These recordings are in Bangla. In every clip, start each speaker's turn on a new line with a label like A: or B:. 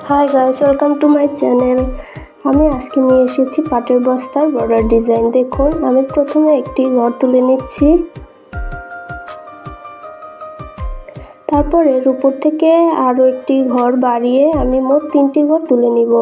A: Hi guys, welcome to my channel. আমি আজকে নিয়ে এসেছি পাটের বস্তার বর্ডার ডিজাইন। দেখুন, আমি প্রথমে একটি ঘর তুলে নিচ্ছি, তারপর এর উপর থেকে আরও একটি ঘর বাড়িয়ে আমি মোট 3টি ঘর তুলে নিব।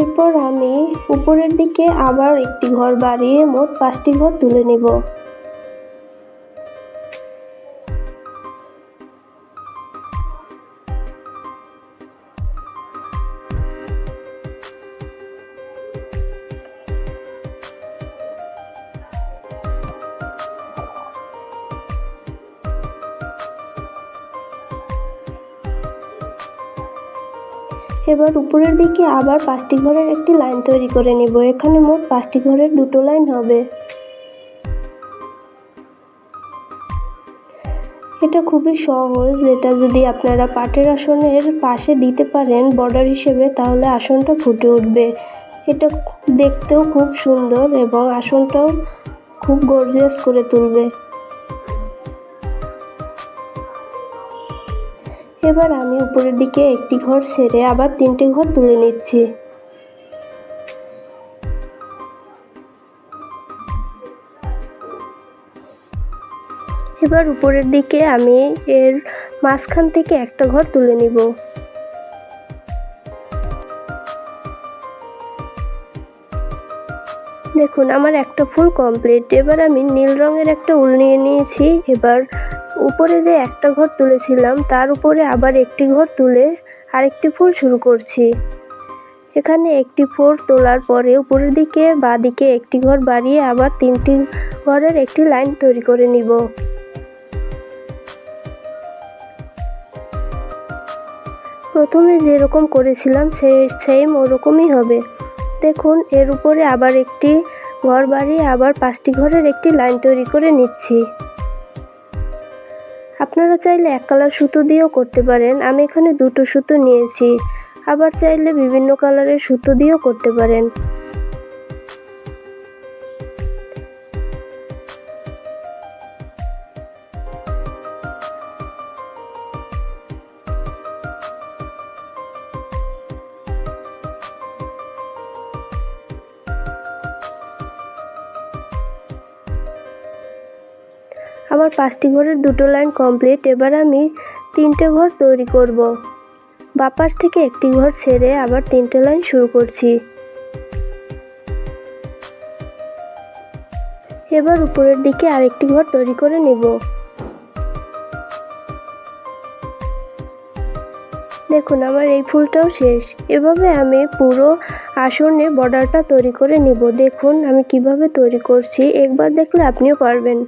A: এরপর আমি উপরের দিকে আবার একটি ঘর বাড়িয়ে মোট 5টি ঘর তুলে নেব। এবার উপরের দিকে আবার 5টি ঘরের একটি লাইন তৈরি করে নেব। এখানে মোট 5টি ঘরের 2টো লাইন হবে। এটা খুবই সহজ। এটা যদি আপনারা পাটের আসনের পাশে দিতে পারেন বর্ডার হিসেবে, তাহলে আসনটা ফুটে উঠবে। এটা দেখতেও খুব সুন্দর এবং আসনটাও খুব গর্জিয়াস করে তুলবে। এবার আমি উপরের দিকে একটি ঘর ছেড়ে আবার 3টি ঘর তুলে নিচ্ছি। এবার উপরের দিকে আমি এর মাঝখান থেকে একটা ঘর তুলে নিব। দেখুন, আমার একটা ফুল কমপ্লিট। এবার আমি নীল রঙের একটা উল নিয়ে নিয়েছি। এবার উপরে যে একটা ঘর তুলেছিলাম তার উপরে আবার একটি ঘর তুলে আরেকটি ফুল শুরু করছি। এখানে একটি ফুল তোলার পরে উপরের দিকে বাঁ দিকে একটি ঘর বাড়িয়ে আবার 3টি ঘরের একটি লাইন তৈরি করে নিব। প্রথমে যেরকম করেছিলাম সেম ওরকমই হবে। দেখুন, এর উপরে আবার একটি ঘর বাড়িয়ে আবার 5টি ঘরের একটি লাইন তৈরি করে নিচ্ছি। আপনারা চাইলে 1 কালার সুতো দিয়েও করতে পারেন। আমি এখানে 2টো সুতো নিয়েছি। আবার চাইলে বিভিন্ন কালারের সুতো দিয়েও করতে পারেন। আমার 5টি ঘরের 2টো লাইন কমপ্লিট। এবার আমি 3টে ঘর তৈরি করব। বাঁ পাশ থেকে একটি ঘর ছেড়ে আবার 3টে লাইন শুরু করছি। এবার উপরের দিকে আরেকটি ঘর তৈরি করে নেব। দেখুন, আমার এই ফুলটাও শেষ। এভাবে আমি পুরো আসনে বর্ডারটা তৈরি করে নিব। দেখুন আমি কিভাবে তৈরি করছি, একবার দেখলে আপনিও পারবেন।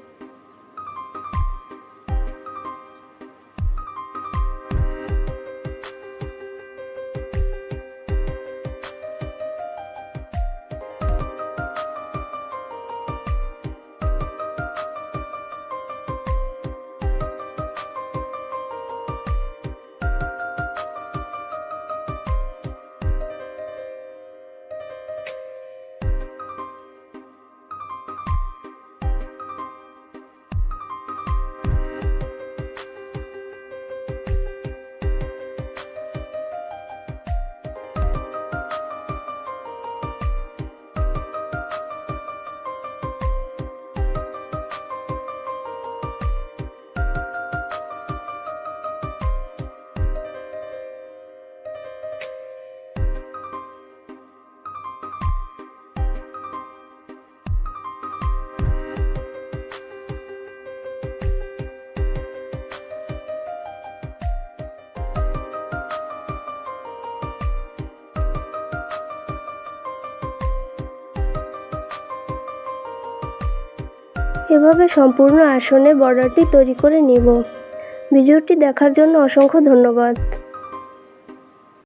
A: এভাবে সম্পূর্ণ আসনে বর্ডারটি তৈরি করে নিব। ভিডিওটি দেখার জন্য অসংখ্য ধন্যবাদ।